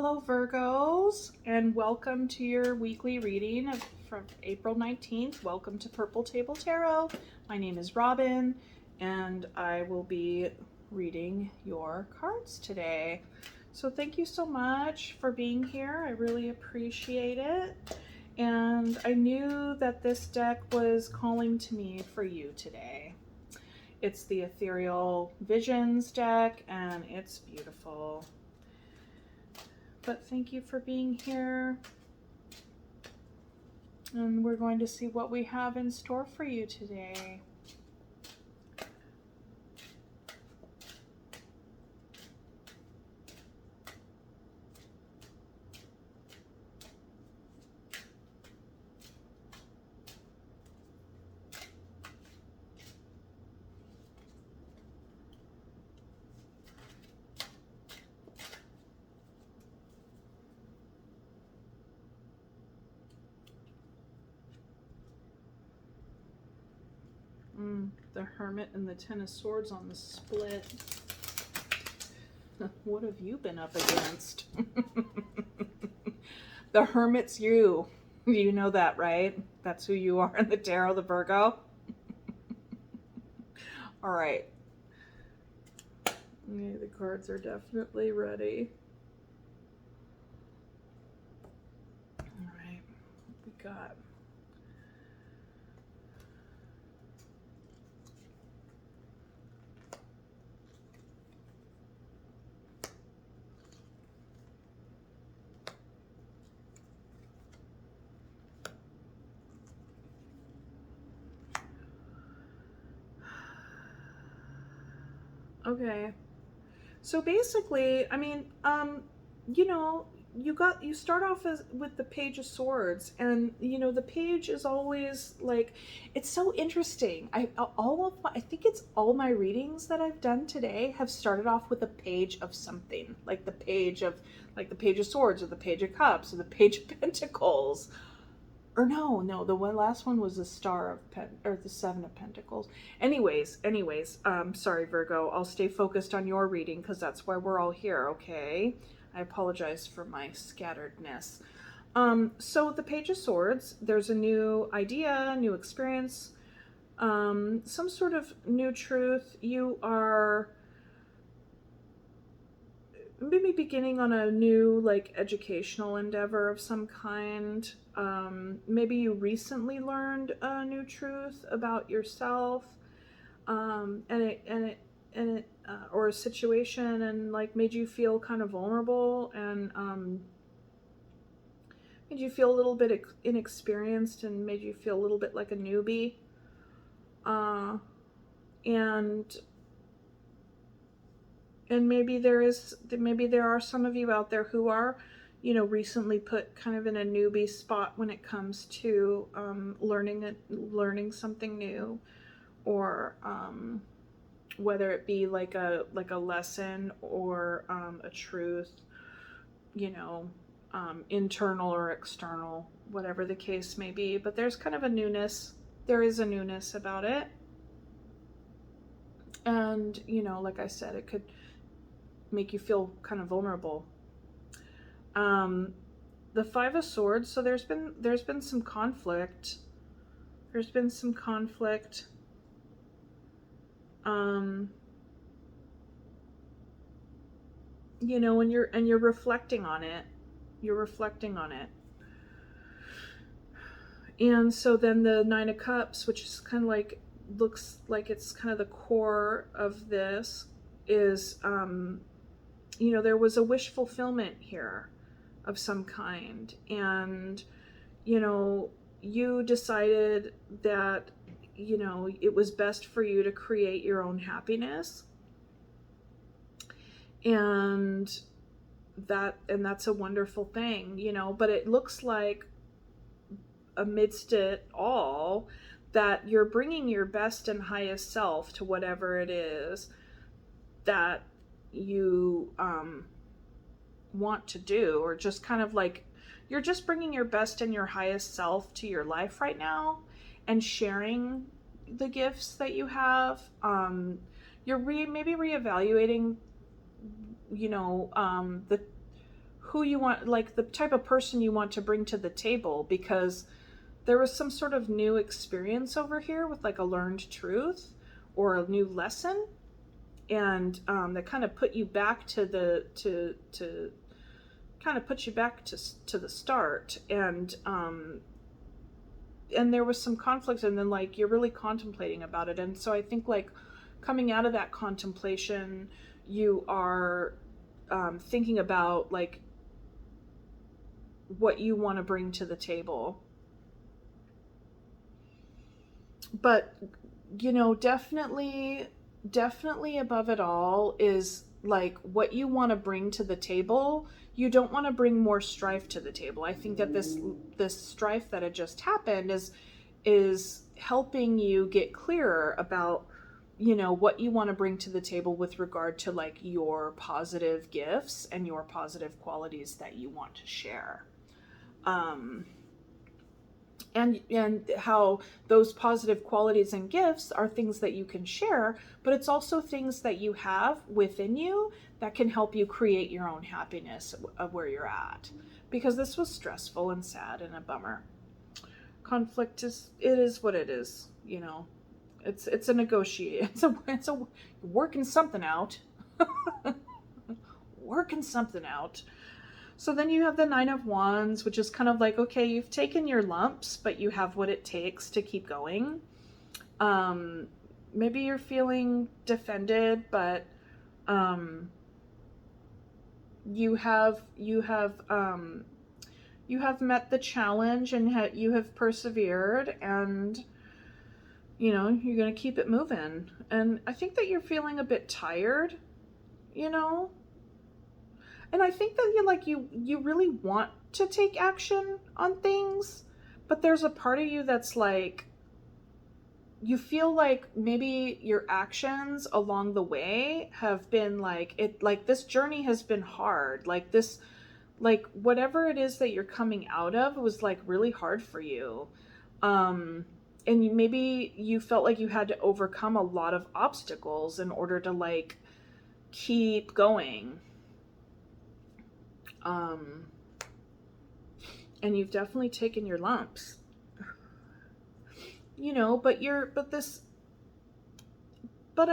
Hello Virgos, and welcome to your weekly reading from April 19th. Welcome to Purple Table Tarot. My name is Robin, and I will be reading your cards today. So thank you so much for being here. I really appreciate it. And I knew that this deck was calling to me for you today. It's the Ethereal Visions deck, and it's beautiful. But thank you for being here. And we're going to see what we have in store for you today. The Hermit and the Ten of Swords on the split. What have you been up against? The Hermit's you. You know that, right? That's who you are in the tarot, the Virgo. All right. Okay, the cards are definitely ready. All right. We got... Okay. So basically, I mean, you know, you start off with the Page of Swords, and you know the page is always like, it's so interesting. I think it's all my readings that I've done today have started off with a page of something, like the Page of Swords, or the Page of Cups, or the Page of Pentacles. Or no, the last one was the the Seven of Pentacles. Anyways, sorry Virgo, I'll stay focused on your reading because that's why we're all here, okay? I apologize for my scatteredness. So the Page of Swords, there's a new idea, new experience, some sort of new truth. You are maybe beginning on a new like educational endeavor of some kind. Maybe you recently learned a new truth about yourself, and it or a situation, and like made you feel kind of vulnerable, and made you feel a little bit inexperienced, and made you feel a little bit like a newbie. And maybe there are some of you out there who are, you know, recently put kind of in a newbie spot when it comes to learning something new, or whether it be like a lesson, or a truth, you know, internal or external, whatever the case may be. But there's kind of a newness. There is a newness about it. And, you know, like I said, it could make you feel kind of vulnerable. The Five of Swords, so there's been some conflict. There's been some conflict. You know, and you're reflecting on it. You're reflecting on it. And so then the Nine of Cups, which is kind of like, looks like it's kind of the core of this, is you know, there was a wish fulfillment here of some kind, and you know, you decided that, you know, it was best for you to create your own happiness, and that's a wonderful thing, you know. But it looks like amidst it all that you're bringing your best and highest self to whatever it is that you want to do, or just kind of like you're just bringing your best and your highest self to your life right now, and sharing the gifts that you have. You're maybe reevaluating, you know, who you want, like the type of person you want to bring to the table, because there was some sort of new experience over here with like a learned truth or a new lesson, and that kind of put you back to the to kind of put you back to the start, and there was some conflict, and then like you're really contemplating about it. And so I think like coming out of that contemplation, you are thinking about like what you want to bring to the table. But you know, definitely above it all is like what you want to bring to the table. You don't want to bring more strife to the table. I think that this strife that had just happened is helping you get clearer about, you know, what you want to bring to the table with regard to like your positive gifts and your positive qualities that you want to share. And how those positive qualities and gifts are things that you can share, but it's also things that you have within you that can help you create your own happiness of where you're at. Because this was stressful and sad and a bummer. Conflict is what it is, you know. It's a negotiate. It's a working something out. Working something out. So then you have the Nine of Wands, which is kind of like, okay, you've taken your lumps, but you have what it takes to keep going. Maybe you're feeling defended, but you have met the challenge, and you have persevered, and you know, you're going to keep it moving. And I think that you're feeling a bit tired, you know. And I think that you really want to take action on things, but there's a part of you that's like, you feel like maybe your actions along the way have been like this journey has been hard. Like this, like whatever it is that you're coming out of was like really hard for you. And maybe you felt like you had to overcome a lot of obstacles in order to like keep going. And you've definitely taken your lumps, you know, but I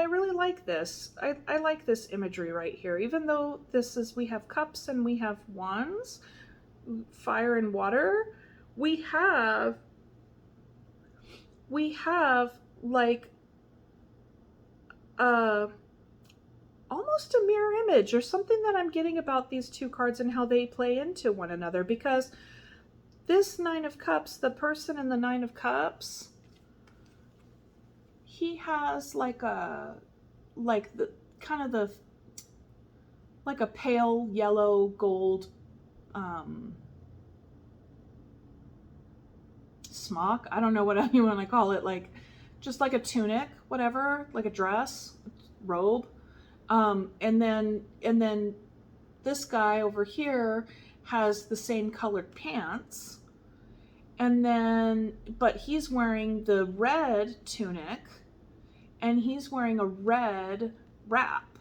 really like this. I like this imagery right here, even though we have cups and we have wands, fire and water. We have like, almost a mirror image or something that I'm getting about these two cards and how they play into one another, because this Nine of Cups, the person in the Nine of Cups, he has like a pale yellow gold smock. I don't know what you want to call it, like just like a tunic, whatever, like a dress, robe. And then this guy over here has the same colored pants, and then, but he's wearing the red tunic, and he's wearing a red wrap,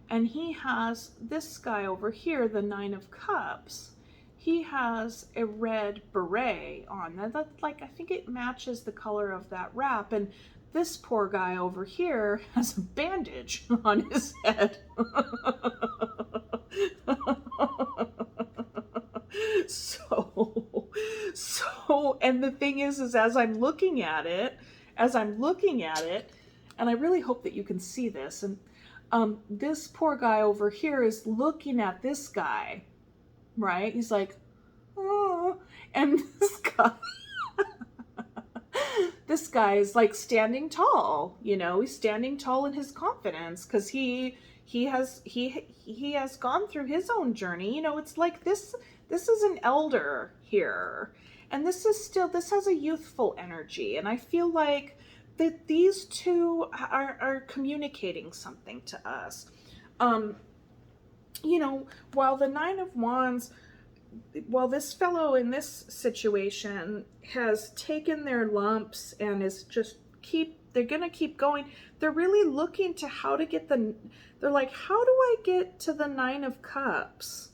and he has this guy over here, the Nine of Cups, he has a red beret on. That like, I think it matches the color of that wrap, and this poor guy over here has a bandage on his head. So, and the thing is as I'm looking at it, and I really hope that you can see this, and this poor guy over here is looking at this guy, right? He's like, oh, and this guy is like standing tall, you know, he's standing tall in his confidence, because he has gone through his own journey. You know, it's like this is an elder here, and this has a youthful energy, and I feel like that these two are communicating something to us. You know, while the Nine of Wands, while this fellow in this situation has taken their lumps and is just they're gonna keep going, they're really looking to how to get they're like, how do I get to the Nine of Cups?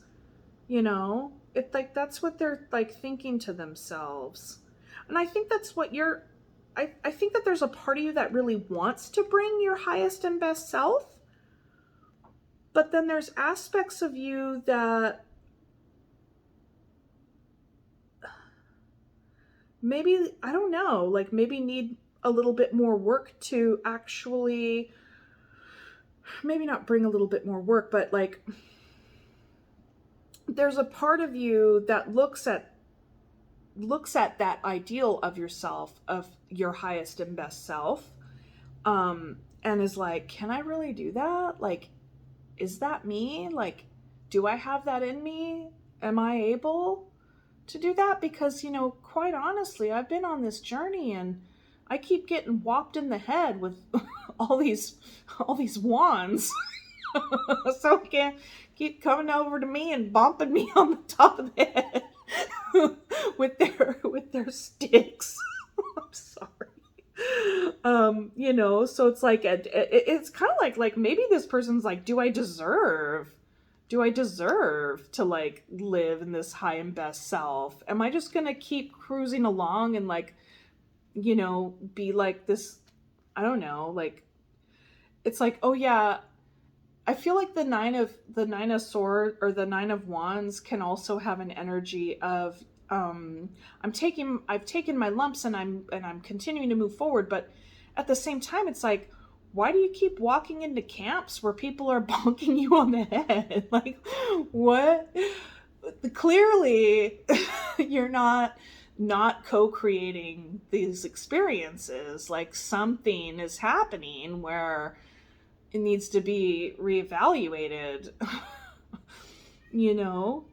You know, it's like that's what they're like thinking to themselves. And I think that's what you're I think that there's a part of you that really wants to bring your highest and best self, but then there's aspects of you that maybe, I don't know, like maybe need a little bit more work to actually, maybe not bring a little bit more work, but like there's a part of you that looks at that ideal of yourself, of your highest and best self, and is like, can I really do that? Like, is that me? Like, do I have that in me? Am I able to do that? Because, you know, quite honestly, I've been on this journey and I keep getting whopped in the head with all these wands. So can't keep coming over to me and bumping me on the top of the head with their sticks. I'm sorry. You know, so it's like it's kind of like maybe this person's like, do I deserve to like live in this high and best self? Am I just gonna keep cruising along and like, you know, be like this, I don't know, like it's like, oh yeah, I feel like the nine of sword or the nine of wands can also have an energy of I've taken my lumps and I'm continuing to move forward, but at the same time it's like, why do you keep walking into camps where people are bonking you on the head? Like, what? Clearly you're not co-creating these experiences. Like something is happening where it needs to be reevaluated. You know?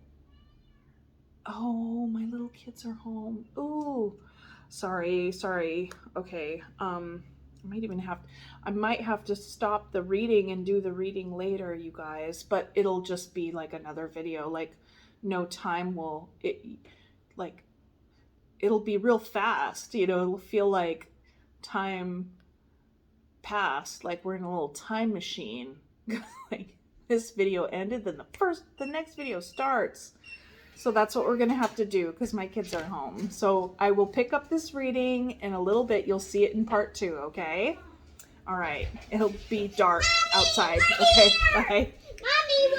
Oh, my little kids are home. Ooh. Sorry. Okay. I might have to stop the reading and do the reading later, you guys, but it'll just be like another video. Like no time will it like it'll be real fast, you know, it'll feel like time passed, like we're in a little time machine. Like this video ended, then the next video starts. So that's what we're gonna have to do because my kids are home. So I will pick up this reading in a little bit. You'll see it in part 2, okay? All right. It'll be dark outside. Okay, bye. Mommy,